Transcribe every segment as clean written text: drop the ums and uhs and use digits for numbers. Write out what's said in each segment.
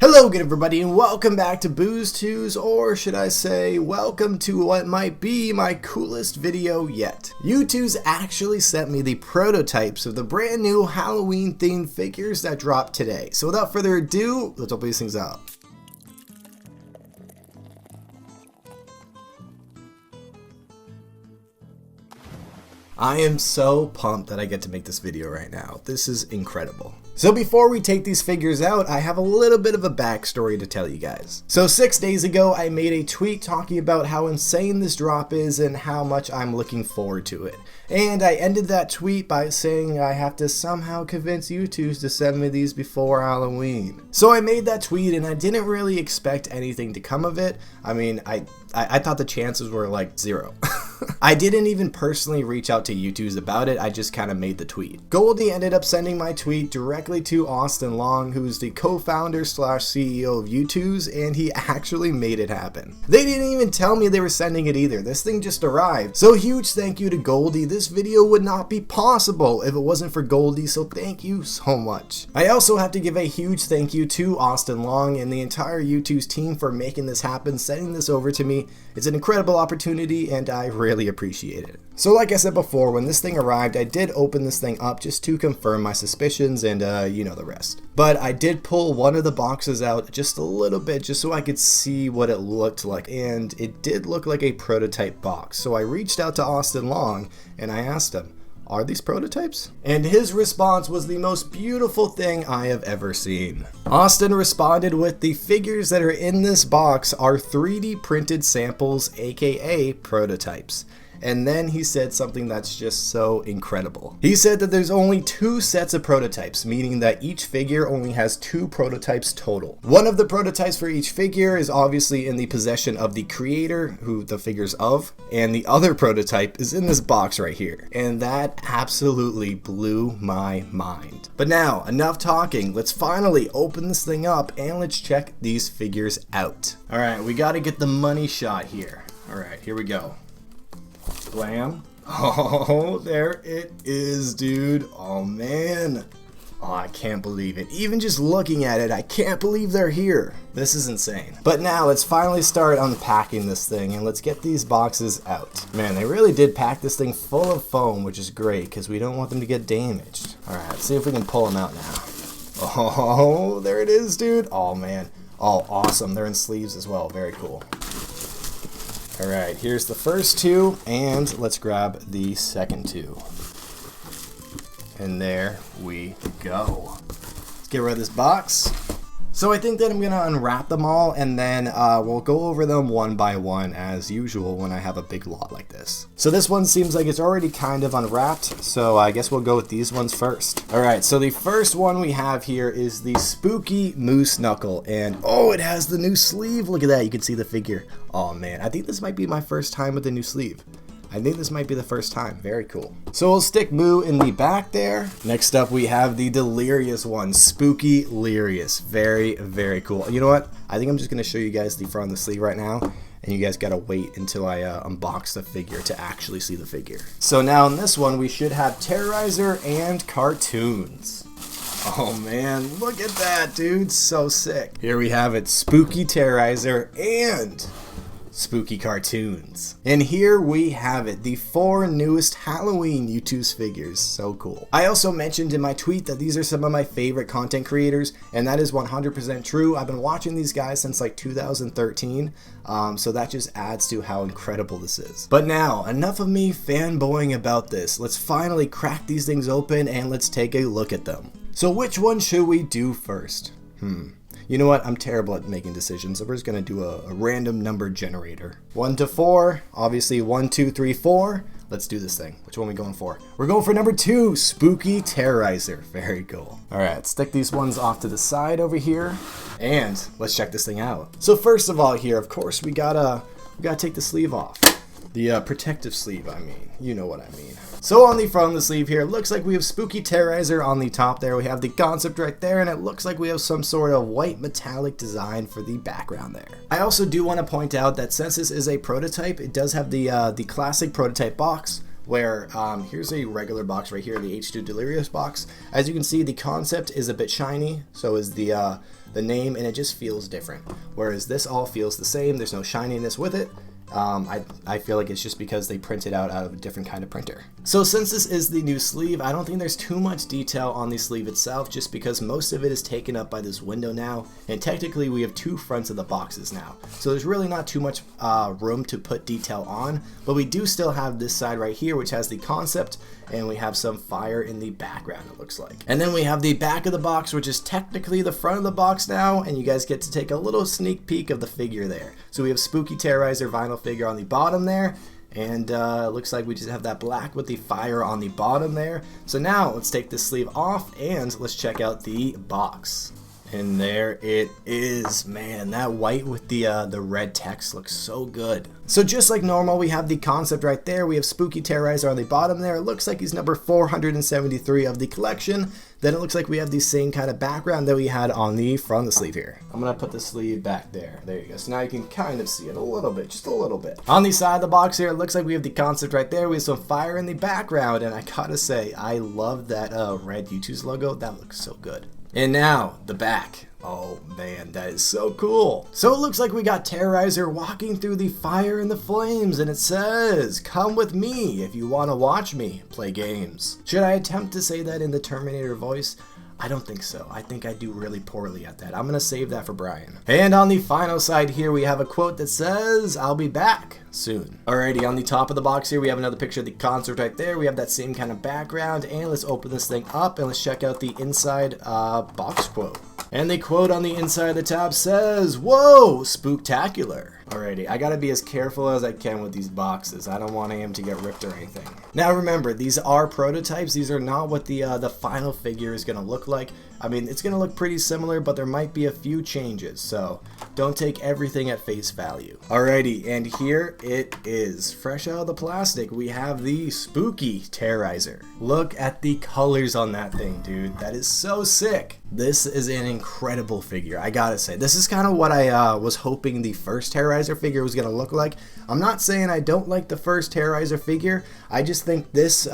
Hello again everybody and welcome back to Boozetooz, or should I say welcome to what might be my coolest video yet. Youtooz actually sent me the prototypes of the brand new Halloween themed figures that dropped today. So without further ado, let's open these things up. I am so pumped that I get to make this video right now. This is incredible. So before we take these figures out, I have a little bit of a backstory to tell you guys. So 6 days ago, I made a tweet talking about how insane this drop is and how much I'm looking forward to it. And I ended that tweet by saying I have to somehow convince Youtooz to send me these before Halloween. So I made that tweet and I didn't really expect anything to come of it. I mean, I thought the chances were like 0. I didn't even personally reach out to Youtooz about it, I just kind of made the tweet. Goldie ended up sending my tweet directly to Austin Long, who's the co-founder / CEO of Youtooz, and he actually made it happen. They didn't even tell me they were sending it either, this thing just arrived. So huge thank you to Goldie, this video would not be possible if it wasn't for Goldie, so thank you so much. I also have to give a huge thank you to Austin Long and the entire Youtooz team for making this happen, sending this over to me. It's an incredible opportunity and I really appreciate it. So like I said before, when this thing arrived, I did open this thing up just to confirm my suspicions and you know the rest. But I did pull one of the boxes out just a little bit just so I could see what it looked like, and it did look like a prototype box. So I reached out to Austin Long and I asked him, are these prototypes? And his response was the most beautiful thing I have ever seen. Austin responded with, the figures that are in this box are 3D printed samples, aka prototypes. And then he said something that's just so incredible. He said that there's only 2 sets of prototypes, meaning that each figure only has 2 prototypes total. One of the prototypes for each figure is obviously in the possession of the creator, who the figure's of, and the other prototype is in this box right here. And that absolutely blew my mind. But now, enough talking, let's finally open this thing up and let's check these figures out. Alright, we gotta get the money shot here. Alright, here we go. Glam. Oh, there it is, dude. Oh, man. Oh, I can't believe it. Even just looking at it, I can't believe they're here. This is insane. But now, let's finally start unpacking this thing, and let's get these boxes out. Man, they really did pack this thing full of foam, which is great, because we don't want them to get damaged. Alright, let's see if we can pull them out now. Oh, there it is, dude. Oh, man. Oh, awesome. They're in sleeves as well. Very cool. Alright, here's the first 2, and let's grab the second 2. And there we go. Let's get rid of this box. So I think that I'm going to unwrap them all, and then we'll go over them one by one as usual when I have a big lot like this. So this one seems like it's already kind of unwrapped, so I guess we'll go with these ones first. Alright, so the first one we have here is the spooky Moose Knuckle, and oh, it has the new sleeve. Look at that, you can see the figure. Oh man, I think this might be my first time with the new sleeve. I think this might be the first time. Very cool. So we'll stick Moo in the back there. Next up we have the Delirious one, Spooky Delirious. Very, very cool. You know what? I think I'm just going to show you guys the front of the sleeve right now, and you guys got to wait until I unbox the figure to actually see the figure. So now in this one we should have Terrorizer and cartoons. Oh man, look at that, dude. So sick. Here we have it, Spooky Terrorizer and spooky cartoons. And here we have it, the 4 newest Halloween Youtooz figures. So cool. I also mentioned in my tweet that these are some of my favorite content creators, and that is 100% true. I've been watching these guys since like 2013, so that just adds to how incredible this is. But now, enough of me fanboying about this. Let's finally crack these things open and let's take a look at them. So which one should we do first? You know what? I'm terrible at making decisions, so we're just going to do a random number generator. 1 to 4, obviously 1, 2, 3, 4. Let's do this thing. Which one are we going for? We're going for number 2, Spooky Terrorizer. Very cool. Alright, stick these ones off to the side over here, and let's check this thing out. So first of all here, of course, we gotta take the sleeve off. The protective sleeve, I mean. You know what I mean. So on the front of the sleeve here, it looks like we have Spooky Terrorizer on the top there. We have the concept right there, and it looks like we have some sort of white metallic design for the background there. I also do want to point out that since this is a prototype, it does have the classic prototype box where here's a regular box right here, the H2 Delirious box. As you can see, the concept is a bit shiny, so is the name, and it just feels different. Whereas this all feels the same, there's no shininess with it. I feel like it's just because they print it out of a different kind of printer. So since this is the new sleeve, I don't think there's too much detail on the sleeve itself, just because most of it is taken up by this window now, and technically we have two fronts of the boxes now. So there's really not too much room to put detail on, but we do still have this side right here, which has the concept, and we have some fire in the background, it looks like. And then we have the back of the box, which is technically the front of the box now, and you guys get to take a little sneak peek of the figure there. So we have Spooky Terrorizer vinyl figure on the bottom there, and it looks like we just have that black with the fire on the bottom there. So now let's take this sleeve off and let's check out the box. And there it is, man. That white with the red text looks so good. So just like normal, we have the concept right there. We have Spooky Terrorizer on the bottom there. It looks like he's number 473 of the collection. Then it looks like we have the same kind of background that we had on the front of the sleeve here. I'm gonna put the sleeve back there. There you go. So now you can kind of see it a little bit, just a little bit. On the side of the box here, it looks like we have the concept right there. We have some fire in the background, and I gotta say, I love that red Youtooz logo. That looks so good. And now, the back. Oh man, that is so cool. So it looks like we got Terrorizer walking through the fire and the flames, and it says, "Come with me if you want to watch me play games." Should I attempt to say that in the Terminator voice? I don't think so. I think I do really poorly at that. I'm gonna save that for Brian. And on the final side here, we have a quote that says, "I'll be back soon." Alrighty, on the top of the box here, we have another picture of the concert right there. We have that same kind of background, and let's open this thing up and let's check out the inside box quote. And the quote on the inside of the tab says, "Whoa, spooktacular." Alrighty, I gotta be as careful as I can with these boxes. I don't want him to get ripped or anything. Now remember, these are prototypes. These are not what the final figure is gonna look like. I mean, it's gonna look pretty similar, but there might be a few changes, so don't take everything at face value. Alrighty, and here it is. Fresh out of the plastic, we have the Spooky Terrorizer. Look at the colors on that thing, dude. That is so sick. This is an incredible figure, I gotta say. This is kind of what I was hoping the first Terrorizer figure was gonna look like. I'm not saying I don't like the first Terrorizer figure. I just think this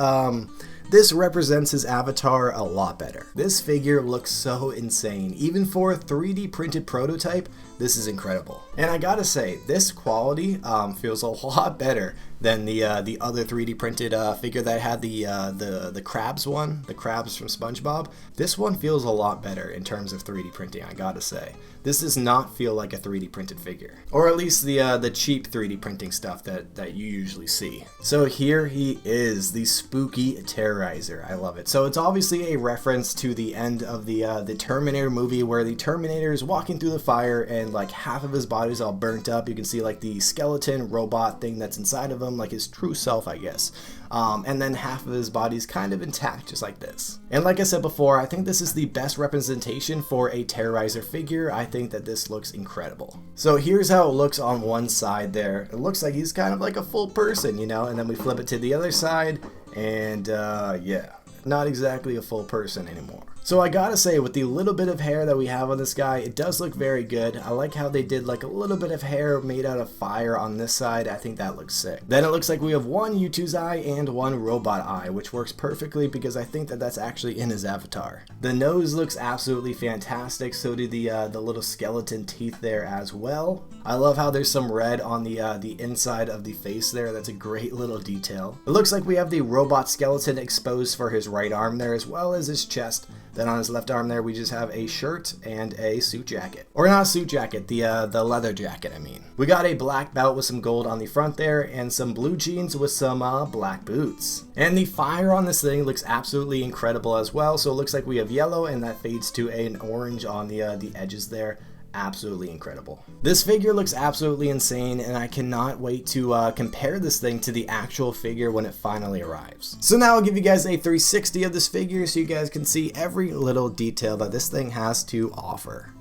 represents his avatar a lot better. This figure looks so insane. Even for a 3D printed prototype, this is incredible. And I gotta say, this quality feels a lot better than the other 3D printed figure that had the crabs one, the crabs from SpongeBob. This one feels a lot better in terms of 3D printing, I gotta say. This does not feel like a 3D printed figure, or at least the cheap 3D printing stuff that you usually see. So here he is, the Spooky Terrorizer. I love it. So it's obviously a reference to the end of the Terminator movie, where the Terminator is walking through the fire and like half of his body's all burnt up. You can see like the skeleton robot thing that's inside of him, like his true self, I guess. And then half of his body's kind of intact, just like this. And like I said before, I think this is the best representation for a Terrorizer figure. I think that this looks incredible. So here's how it looks on one side there. It looks like he's kind of like a full person, you know, and then we flip it to the other side, and yeah, not exactly a full person anymore. So I gotta say, with the little bit of hair that we have on this guy, it does look very good. I like how they did like a little bit of hair made out of fire on this side. I think that looks sick. Then it looks like we have one Youtooz eye and one robot eye, which works perfectly because I think that that's actually in his avatar. The nose looks absolutely fantastic. So do the little skeleton teeth there as well. I love how there's some red on the inside of the face there. That's a great little detail. It looks like we have the robot skeleton exposed for his right arm there, as well as his chest. Then on his left arm there, we just have a shirt and a suit jacket. Or not a suit jacket, the leather jacket, I mean. We got a black belt with some gold on the front there, and some blue jeans with some black boots. And the fire on this thing looks absolutely incredible as well. So it looks like we have yellow, and that fades to an orange on the edges there. Absolutely incredible. This figure looks absolutely insane, and I cannot wait to compare this thing to the actual figure when it finally arrives. So now I'll give you guys a 360 of this figure so you guys can see every little detail that this thing has to offer.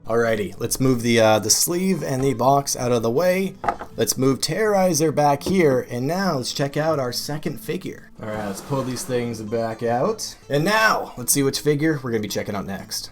Alrighty, let's move the sleeve and the box out of the way. Let's move Terrorizer back here, and now let's check out our second figure. Alright, let's pull these things back out. And now, let's see which figure we're going to be checking out next.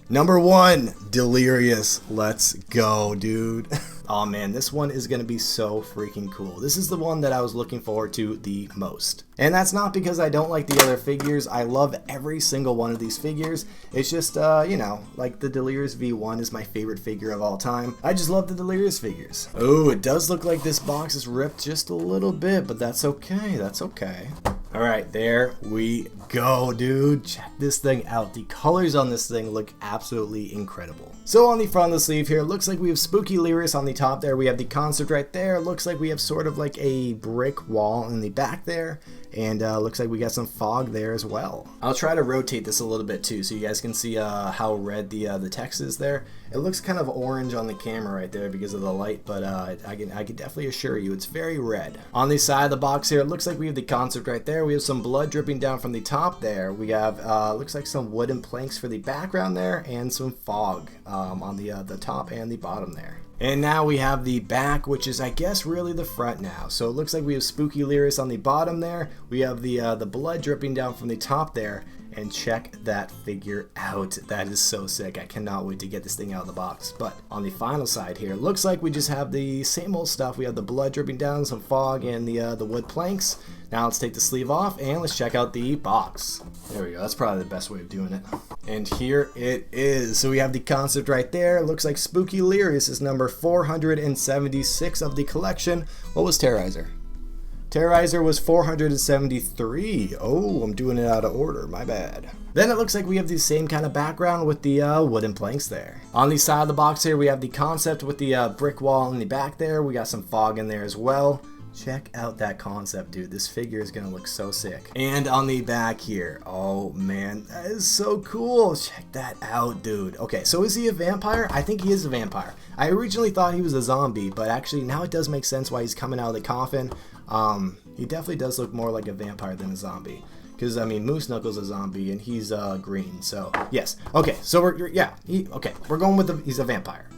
Number 1, Delirious. Let's go, dude. Oh man, this one is going to be so freaking cool. This is the one that I was looking forward to the most. And that's not because I don't like the other figures. I love every single one of these figures. It's just, you know, like the Delirious V1 is my favorite figure of all time. I just love the Delirious figures. Oh, it does look like this box is ripped just a little bit, but that's okay. That's okay. Alright, there we go, dude. Check this thing out. The colors on this thing look absolutely incredible. So on the front of the sleeve here, it looks like we have Spooky Delirious on the top there. We have the concept right there. It looks like we have sort of like a brick wall in the back there. And looks like we got some fog there as well. I'll try to rotate this a little bit too so you guys can see how red the text is there. It looks kind of orange on the camera right there because of the light, but I can definitely assure you it's very red. On the side of the box here, it looks like we have the concept right there. We have some blood dripping down from the top there. We have looks like some wooden planks for the background there and some fog on the top and the bottom there. And now we have the back, which is I guess really the front now. So it looks like we have Spooky Delirious on the bottom there. We have the blood dripping down from the top there. And check that figure out. That is so sick. I cannot wait to get this thing out of the box. But on the final side here, looks like we just have the same old stuff. We have the blood dripping down, some fog, and the wood planks. Now let's take the sleeve off and let's check out the box. There we go. That's probably the best way of doing it. And here it is. So we have the concept right there. It looks like Spooky Delirious is number 476 of the collection. What was Terrorizer? Terrorizer was 473. Oh, I'm doing it out of order. My bad. Then it looks like we have the same kind of background with the wooden planks there. On the side of the box here, we have the concept with the brick wall in the back there. We got some fog in there as well. Check out that concept, dude. This figure is gonna look so sick. And on the back here, oh man, that is so cool. Check that out, dude. Okay, so is he a vampire? I think he is a vampire. I originally thought he was a zombie, but actually now it does make sense why he's coming out of the coffin. He definitely does look more like a vampire than a zombie. Because, I mean, Moose Knuckle's a zombie, and he's green, so, yes. Okay, so we're going with he's a vampire.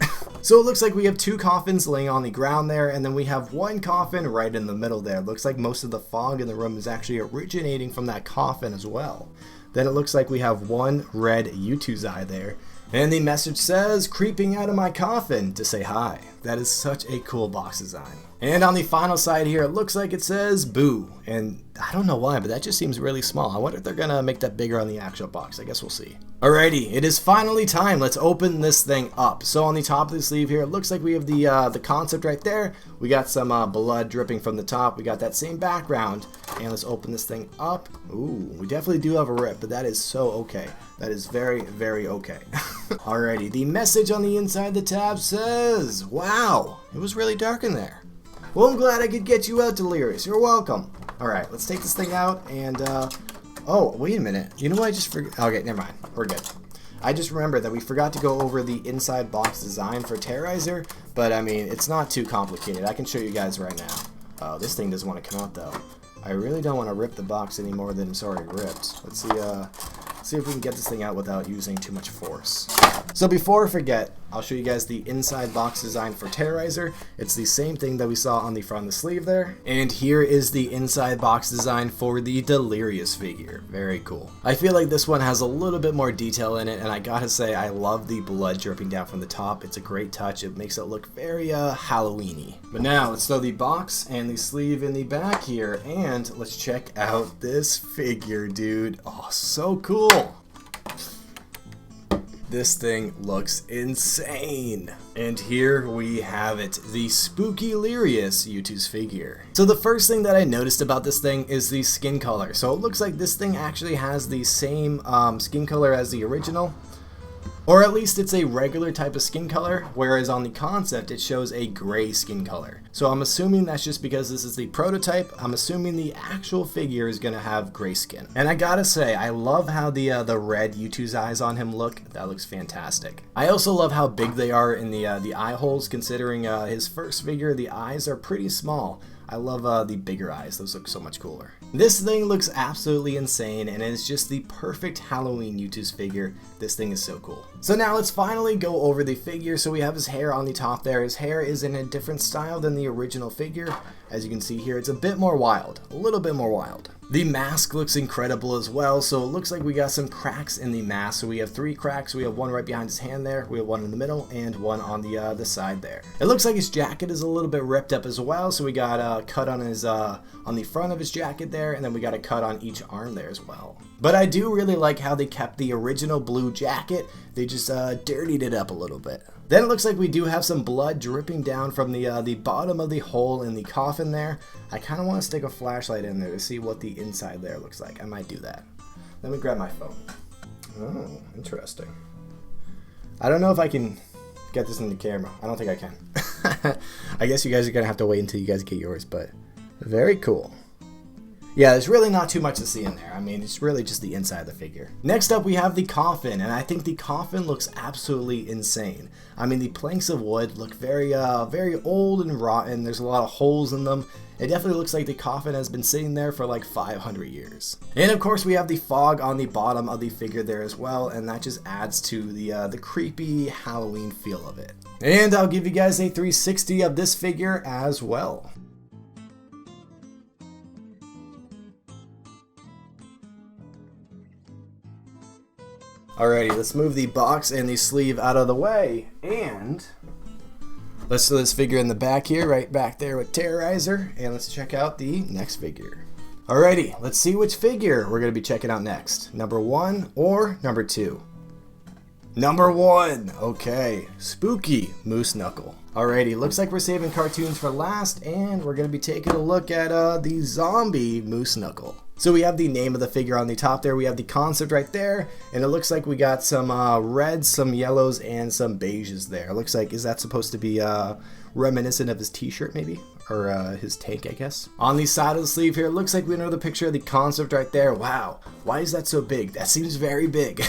So it looks like we have 2 coffins laying on the ground there, and then we have 1 coffin right in the middle there. It looks like most of the fog in the room is actually originating from that coffin as well. Then it looks like we have 1 red Youtooz eye there. And the message says, creeping out of my coffin to say hi. That is such a cool box design. And on the final side here, it looks like it says boo. And I don't know why, but that just seems really small. I wonder if they're gonna make that bigger on the actual box. I guess we'll see. Alrighty, it is finally time. Let's open this thing up. So on the top of the sleeve here, it looks like we have the concept right there. We got some blood dripping from the top. We got that same background. And let's open this thing up. Ooh, we definitely do have a rip, but that is so okay. That is very, very okay. Alrighty, the message on the inside of the tab says, wow, it was really dark in there. Well, I'm glad I could get you out, Delirious. You're welcome. Alright, let's take this thing out and, oh, wait a minute. You know what I just forgot? Okay, never mind. We're good. I just remembered that we forgot to go over the inside box design for Terrorizer, but I mean, it's not too complicated. I can show you guys right now. Oh, this thing doesn't want to come out though. I really don't want to rip the box any more than it's already ripped. Let's see if we can get this thing out without using too much force. So before I forget, I'll show you guys the inside box design for Terrorizer. It's the same thing that we saw on the front of the sleeve there. And here is the inside box design for the Delirious figure. Very cool. I feel like this one has a little bit more detail in it, and I gotta say I love the blood dripping down from the top. It's a great touch. It makes it look very Halloween-y. But now let's throw the box and the sleeve in the back here, and let's check out this figure, dude. Oh, so cool. This thing looks insane. And here we have it, the Spooky Delirious Youtooz figure. So the first thing that I noticed about this thing is the skin color. So it looks like this thing actually has the same skin color as the original. Or at least it's a regular type of skin color, whereas on the concept it shows a gray skin color. So I'm assuming that's just because this is the prototype. I'm assuming the actual figure is gonna have gray skin. And I gotta say, I love how the red Youtooz eyes on him look. That looks fantastic. I also love how big they are in the eye holes, considering his first figure, the eyes are pretty small. I love the bigger eyes. Those look so much cooler. This thing looks absolutely insane, and it's just the perfect Halloween Youtooz figure. This thing is so cool. So now let's finally go over the figure. So we have his hair on the top there. His hair is in a different style than the original figure. As you can see here, it's a bit more wild, a little bit more wild. The mask looks incredible as well, so it looks like we got some cracks in the mask. So we have 3 cracks. We have one right behind his hand there, we have one in the middle, and one on the side there. It looks like his jacket is a little bit ripped up as well, so we got a cut on his on the front of his jacket there, and then we got a cut on each arm there as well. But I do really like how they kept the original blue jacket. They just dirtied it up a little bit. Then it looks like we do have some blood dripping down from the bottom of the hole in the coffin there. I kind of want to stick a flashlight in there to see what the inside there looks like. I might do that. Let me grab my phone. Oh, interesting. I don't know if I can get this in the camera. I don't think I can. I guess you guys are going to have to wait until you guys get yours, but very cool. Yeah, there's really not too much to see in there. I mean, it's really just the inside of the figure. Next up, we have the coffin, and I think the coffin looks absolutely insane. I mean, the planks of wood look very old and rotten. There's a lot of holes in them. It definitely looks like the coffin has been sitting there for like 500 years. And of course, we have the fog on the bottom of the figure there as well, and that just adds to the creepy Halloween feel of it. And I'll give you guys a 360 of this figure as well. Alrighty, let's move the box and the sleeve out of the way, and let's throw this figure in the back here, right back there with Terrorizer, and let's check out the next figure. Alrighty, let's see which figure we're going to be checking out next. Number 1 or number 2? Number 1, okay, spooky Moose Knuckle. Alrighty, looks like we're saving cartoons for last, and we're going to be taking a look at the zombie Moose Knuckle. So we have the name of the figure on the top there, we have the concept right there, and it looks like we got some reds, some yellows, and some beiges there. It looks like, is that supposed to be reminiscent of his t-shirt maybe? Or his tank, I guess. On the side of the sleeve here, it looks like we know the picture of the concept right there. Wow, why is that so big? That seems very big.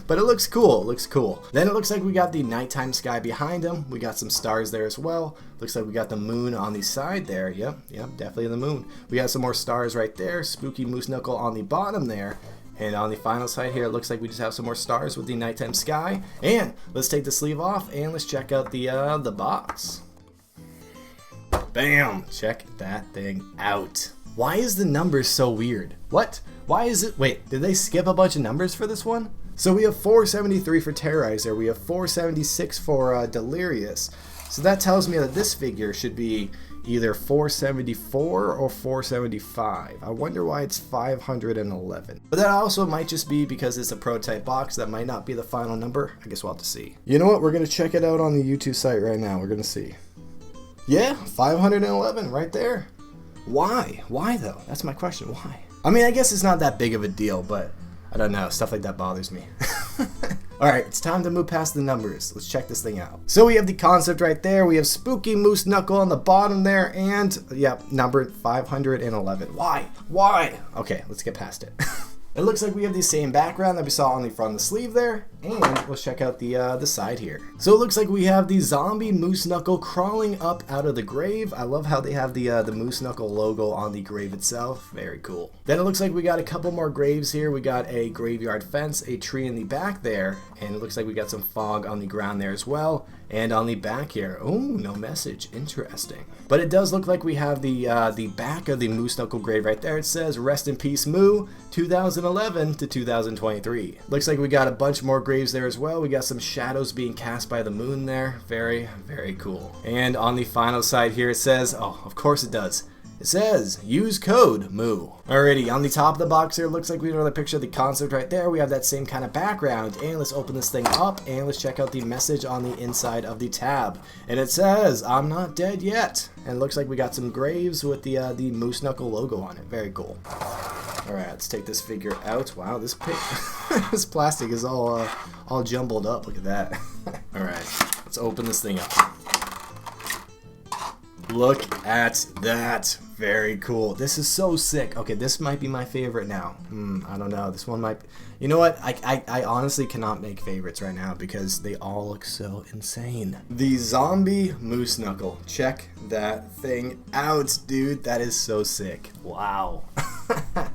But it looks cool, it looks cool. Then it looks like we got the nighttime sky behind him. We got some stars there as well. Looks like we got the moon on the side there. Yep, definitely the moon. We got some more stars right there. Spooky Moose Knuckle on the bottom there. And on the final side here, it looks like we just have some more stars with the nighttime sky. And let's take the sleeve off and let's check out the box. Bam! Check that thing out. Why is the numbers so weird? What? Why is it? Wait, did they skip a bunch of numbers for this one? So we have 473 for Terrorizer, we have 476 for Delirious. So that tells me that this figure should be either 474 or 475. I wonder why it's 511. But that also might just be because it's a prototype box. That might not be the final number. I guess we'll have to see. You know what? We're going to check it out on the Youtooz site right now. We're going to see. Yeah, 511 right there. Why? Why though? That's my question. Why? I mean, I guess it's not that big of a deal, but I don't know. Stuff like that bothers me. Alright, it's time to move past the numbers. Let's check this thing out. So we have the concept right there. We have Spooky Moose Knuckle on the bottom there. And, yeah, number 511. Why? Why? Okay, let's get past it. It looks like we have the same background that we saw on the front of the sleeve there, and let's check out the side here. So it looks like we have the zombie Moose Knuckle crawling up out of the grave. I love how they have the Moose Knuckle logo on the grave itself. Very cool. Then it looks like we got a couple more graves here. We got a graveyard fence, a tree in the back there, and it looks like we got some fog on the ground there as well. And on the back here, oh, no message. Interesting. But it does look like we have the back of the Moose Knuckle grave right there. It says, "Rest in peace, Moo, 2011 to 2023. Looks like we got a bunch more graves there as well. We got some shadows being cast by the moon there. Very, very cool. And on the final side here, it says, oh, of course it does. It says, use code MOO. Alrighty, on the top of the box here, looks like we have another picture of the concept right there. We have that same kind of background. And let's open this thing up and let's check out the message on the inside of the tab. And it says, I'm not dead yet. And it looks like we got some graves with the Moose Knuckle logo on it. Very cool. Alright, let's take this figure out. Wow, this this plastic is all jumbled up. Look at that. Alright, let's open this thing up. look at that. Very cool. This is so sick. Okay, this might be my favorite now. I don't know. This one might be... You know what? I honestly cannot make favorites right now because they all look so insane. The zombie Moose Knuckle. Check that thing out, dude. That is so sick. Wow. Uh-oh.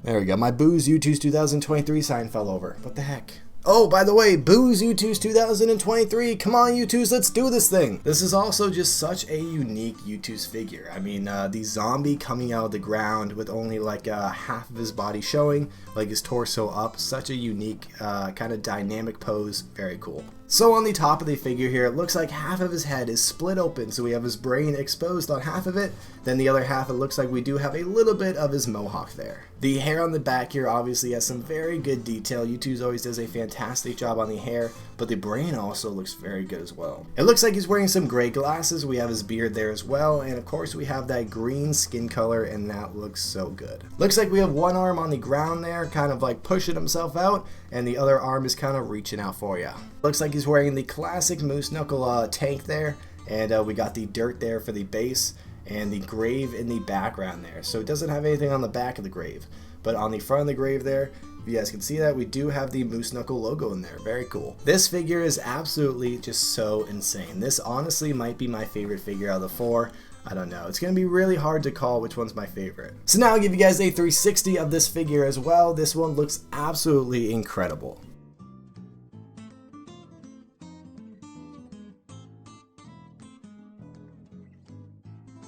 There we go. My Boozetooz 2023 sign fell over. What the heck? Oh, by the way, Boozetooz 2023. Come on, Youtooz, let's do this thing. This is also just such a unique Youtooz figure. I mean, the zombie coming out of the ground with only like half of his body showing, like his torso up. Such a unique, kind of dynamic pose. Very cool. So on the top of the figure here, it looks like half of his head is split open, so we have his brain exposed on half of it. Then the other half, it looks like we do have a little bit of his mohawk there. The hair on the back here obviously has some very good detail. Youtooz always does a fantastic job on the hair, but the brain also looks very good as well. It looks like he's wearing some gray glasses. We have his beard there as well, and of course we have that green skin color, and that looks so good. Looks like we have one arm on the ground there, kind of like pushing himself out, and the other arm is kind of reaching out for you. Looks like he's wearing the classic Moose Knuckle tank there, and we got the dirt there for the base, and the grave in the background there. So it doesn't have anything on the back of the grave, but on the front of the grave there, if you guys can see that, we do have the Moose Knuckle logo in there. Very cool. This figure is absolutely just so insane. This honestly might be my favorite figure out of the four. I don't know. It's going to be really hard to call which one's my favorite. So now I'll give you guys a 360 of this figure as well. This one looks absolutely incredible.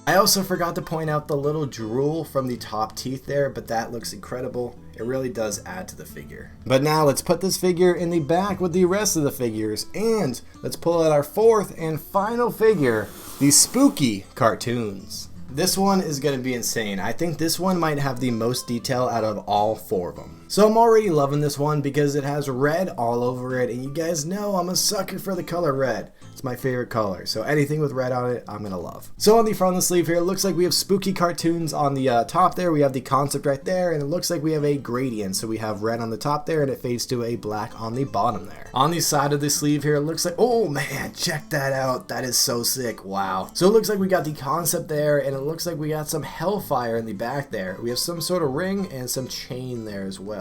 I also forgot to point out the little drool from the top teeth there, but that looks incredible. It really does add to the figure. But now let's put this figure in the back with the rest of the figures, and let's pull out our fourth and final figure, the spooky cartoons. This one is going to be insane. I think this one might have the most detail out of all four of them. So I'm already loving this one because it has red all over it, and you guys know I'm a sucker for the color red. It's my favorite color, so anything with red on it, I'm gonna love. So on the front of the sleeve here, it looks like we have spooky cartoons on the top there. We have the concept right there, and it looks like we have a gradient. So we have red on the top there, and it fades to a black on the bottom there. On the side of the sleeve here, it looks like, oh man, check that out. That is so sick, wow. So it looks like we got the concept there, and it looks like we got some hellfire in the back there. We have some sort of ring and some chain there as well.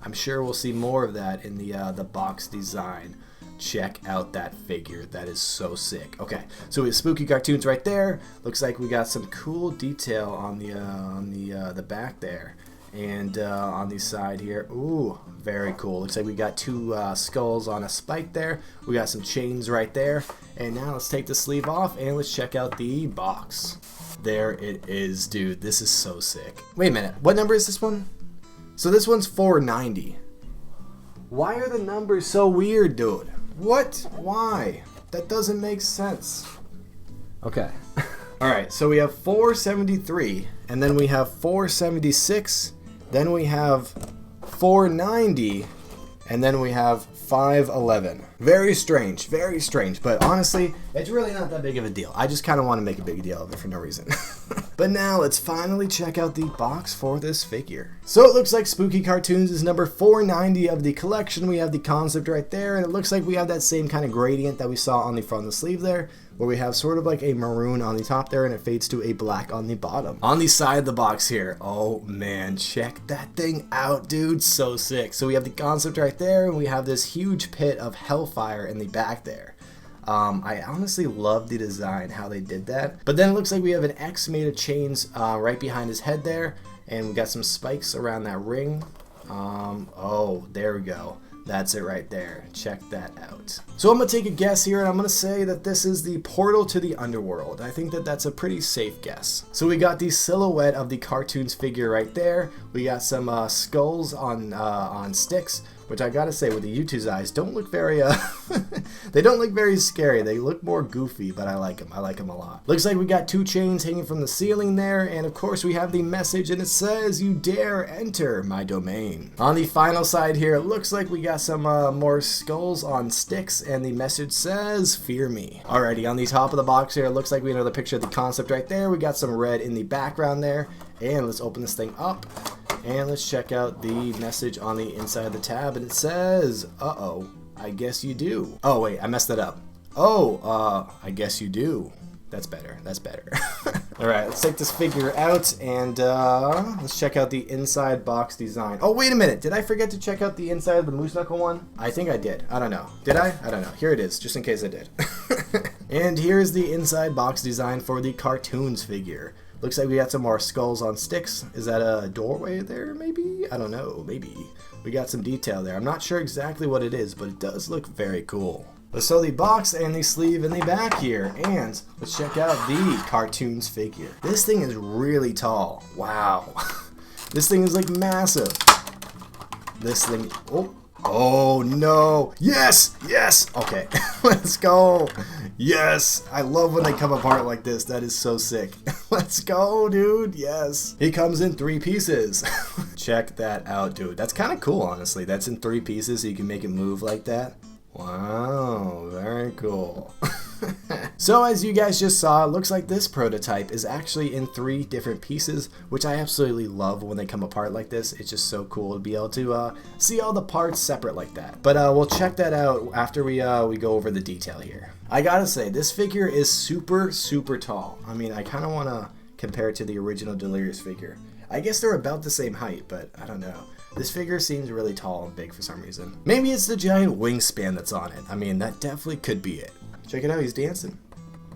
I'm sure we'll see more of that in the box design. Check out that figure. That is so sick. Okay, so we have spooky cartoons right there. Looks like we got some cool detail on the back there, and on the side here. Ooh, very cool. Looks like we got two skulls on a spike there. We got some chains right there. And now let's take the sleeve off and let's check out the box. There it is, dude. This is so sick. Wait a minute. What number is this one? So this one's 490. Why are the numbers so weird, dude? What? Why? That doesn't make sense. Okay. Alright, so we have 473, and then we have 476, then we have 490, and then we have 511. Very strange, but honestly, it's really not that big of a deal. I just kind of want to make a big deal of it for no reason. But now let's finally check out the box for this figure. So it looks like Spooky Cartoons is number 490 of the collection. We have the concept right there, and it looks like we have that same kind of gradient that we saw on the front of the sleeve there, where we have sort of like a maroon on the top there, and it fades to a black on the bottom. On the side of the box here, oh man, check that thing out, dude. So sick. So we have the concept right there, and we have this huge pit of hellfire in the back there. I honestly love the design, how they did that. But then it looks like we have an X made of chains right behind his head there, and we got some spikes around that ring. Oh, there we go. That's it right there. Check that out. So I'm going to take a guess here, and I'm going to say that this is the portal to the underworld. I think that that's a pretty safe guess. So we got the silhouette of the cartoons figure right there. We got some skulls on sticks, which I gotta say, with the Youtooz eyes, don't look very, they don't look very scary. They look more goofy, but I like them. I like them a lot. Looks like we got two chains hanging from the ceiling there, and of course we have the message, and it says, "You dare enter my domain." On the final side here, it looks like we got some more skulls on sticks, and the message says, "Fear me." Alrighty, on the top of the box here, it looks like we have another picture of the concept right there. We got some red in the background there, and let's open this thing up. And let's check out the message on the inside of the tab, and it says, uh-oh, I guess you do. Oh wait, I messed that up. Oh, I guess you do. That's better. That's better. Alright, let's take this figure out and let's check out the inside box design. Oh, wait a minute. Did I forget to check out the inside of the Moose Knuckle one? I think I did. I don't know. Did I? I don't know. Here it is, just in case I did. And here's the inside box design for the Cartoons figure. Looks like we got some more skulls on sticks. Is that a doorway there, maybe? I don't know. Maybe. We got some detail there. I'm not sure exactly what it is, but it does look very cool. Let's sew the box and the sleeve in the back here, and let's check out the Cartoons figure. This thing is really tall. Wow. This thing is like massive. This thing, oh no. Yes, yes. Okay, let's go. Yes, I love when they come apart like this. That is so sick. Let's go, dude. Yes. He comes in 3 pieces. Check that out, dude. That's kind of cool, honestly. That's in 3 pieces, so you can make it move like that. Wow, very cool. So as you guys just saw, it looks like this prototype is actually in 3 different pieces, which I absolutely love when they come apart like this. It's just so cool to be able to see all the parts separate like that. But we'll check that out after we go over the detail here. I gotta say, this figure is super, super tall. I mean, I kind of want to compare it to the original Delirious figure. I guess they're about the same height, but I don't know. This figure seems really tall and big for some reason. Maybe it's the giant wingspan that's on it. I mean, that definitely could be it. Check it out, he's dancing.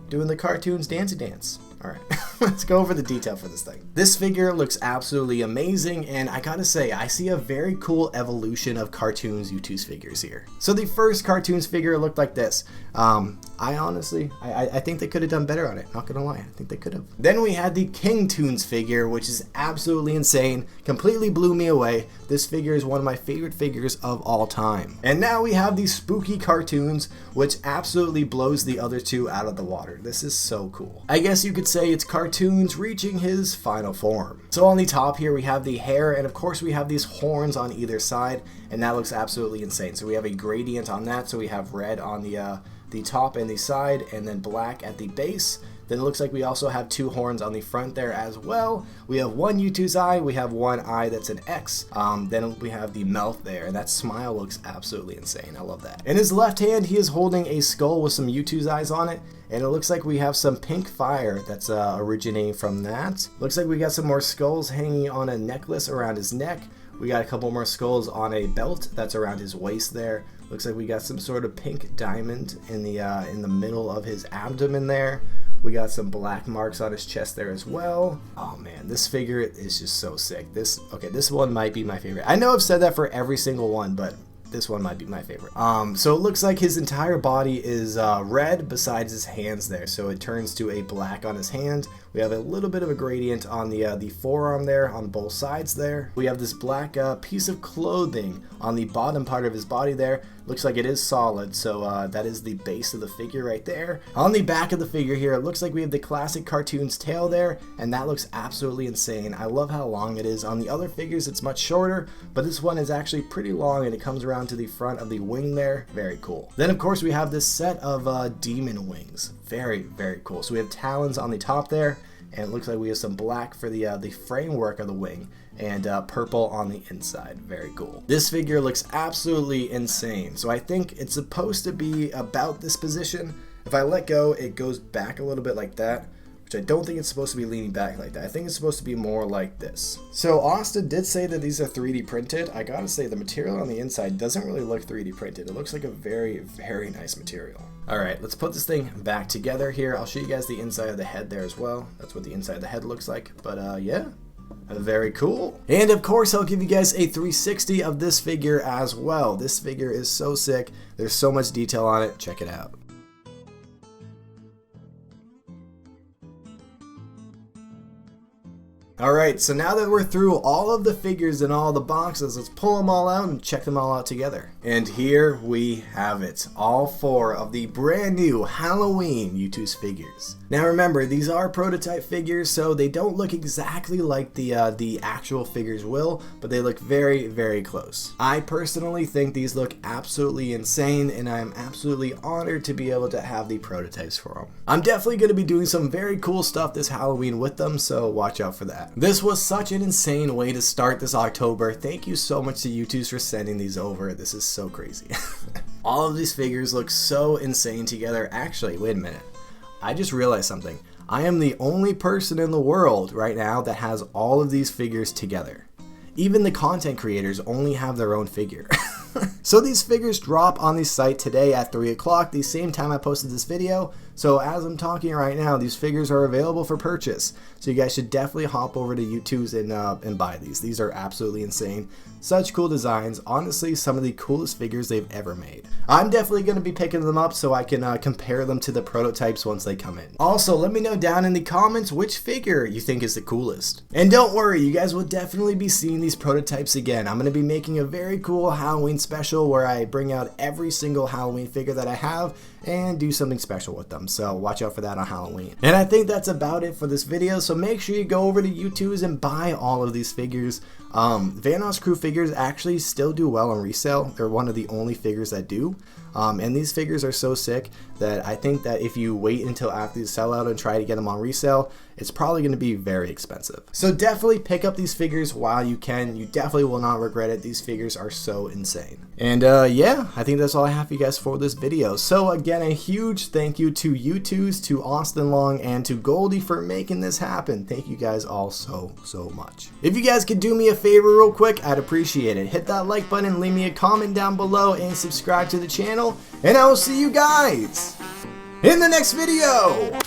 Doing the Cartoons dancey dance. Alright, let's go over the detail for this thing. This figure looks absolutely amazing, and I gotta say, I see a very cool evolution of Cartoons Youtooz figures here. So the first Cartoons figure looked like this. I honestly think they could have done better on it, not gonna lie, I think they could have. Then we had the Kingtoons figure, which is absolutely insane, completely blew me away. This figure is one of my favorite figures of all time. And now we have the Spooky Cartoons, which absolutely blows the other 2 out of the water. This is so cool. I guess you could say it's Cartoons reaching his final form. So on the top here we have the hair, and of course we have these horns on either side, and that looks absolutely insane. So we have a gradient on that, so we have red on the top and the side, and then black at the base. Then it looks like we also have 2 horns on the front there as well. We have 1 Youtooz eye, we have 1 eye that's an X. Then we have the mouth there, and that smile looks absolutely insane. I love that. In his left hand, he is holding a skull with some Youtooz eyes on it, and it looks like we have some pink fire that's originating from that. Looks like we got some more skulls hanging on a necklace around his neck. We got a couple more skulls on a belt that's around his waist there. Looks like we got some sort of pink diamond in the middle of his abdomen there. We got some black marks on his chest there as well. Oh man, this figure is just so sick. This one might be my favorite. I know I've said that for every single one, but this one might be my favorite. So it looks like his entire body is red besides his hands there. So it turns to a black on his hand. We have a little bit of a gradient on the forearm there on both sides there. We have this black piece of clothing on the bottom part of his body there. Looks like it is solid, so that is the base of the figure right there. On the back of the figure here, it looks like we have the classic Cartoons tail there, and that looks absolutely insane. I love how long it is. On the other figures, it's much shorter, but this one is actually pretty long, and it comes around to the front of the wing there. Very cool. Then, of course, we have this set of demon wings. Very, very cool. So we have talons on the top there, and it looks like we have some black for the framework of the wing, and purple on the inside. Very cool. This figure looks absolutely insane. So I think it's supposed to be about this position. If I let go, it goes back a little bit like that, which I don't think it's supposed to be leaning back like that. I think it's supposed to be more like this. So Austin did say that these are 3D printed. I gotta say, the material on the inside doesn't really look 3D printed. It looks like a very, very nice material. Alright, let's put this thing back together here. I'll show you guys the inside of the head there as well. That's what the inside of the head looks like. But yeah, very cool. And of course, I'll give you guys a 360 of this figure as well. This figure is so sick. There's so much detail on it. Check it out. Alright, so now that we're through all of the figures and all the boxes, let's pull them all out and check them all out together. And here we have it, all 4 of the brand new Halloween Youtooz figures. Now remember, these are prototype figures, so they don't look exactly like the actual figures will, but they look very, very close. I personally think these look absolutely insane, and I'm absolutely honored to be able to have the prototypes for them. I'm definitely going to be doing some very cool stuff this Halloween with them, so watch out for that. This was such an insane way to start this October. Thank you so much to Youtooz for sending these over. This is so crazy. All of these figures look so insane together. Actually, wait a minute. I just realized something. I am the only person in the world right now that has all of these figures together. Even the content creators only have their own figure. So these figures drop on the site today at 3 o'clock, the same time I posted this video. So as I'm talking right now, these figures are available for purchase. So you guys should definitely hop over to Youtooz and buy these. These are absolutely insane. Such cool designs. Honestly, some of the coolest figures they've ever made. I'm definitely going to be picking them up so I can compare them to the prototypes once they come in. Also, let me know down in the comments which figure you think is the coolest. And don't worry, you guys will definitely be seeing these prototypes again. I'm going to be making a very cool Halloween special where I bring out every single Halloween figure that I have and do something special with them. So watch out for that on Halloween. And I think that's about it for this video. So make sure you go over to Youtooz and buy all of these figures. Vanoss Crew figures actually still do well on resale. They're one of the only figures that do. And these figures are so sick that I think that if you wait until after the sellout and try to get them on resale, it's probably going to be very expensive. So definitely pick up these figures while you can. You definitely will not regret it. These figures are so insane. And yeah, I think that's all I have for you guys for this video. So again, a huge thank you to Youtooz, to Austin Long, and to Goldie for making this happen. Thank you guys all so much. If you guys could do me a favor real quick, I'd appreciate it. Hit that like button, leave me a comment down below, and subscribe to the channel. And I will see you guys in the next video.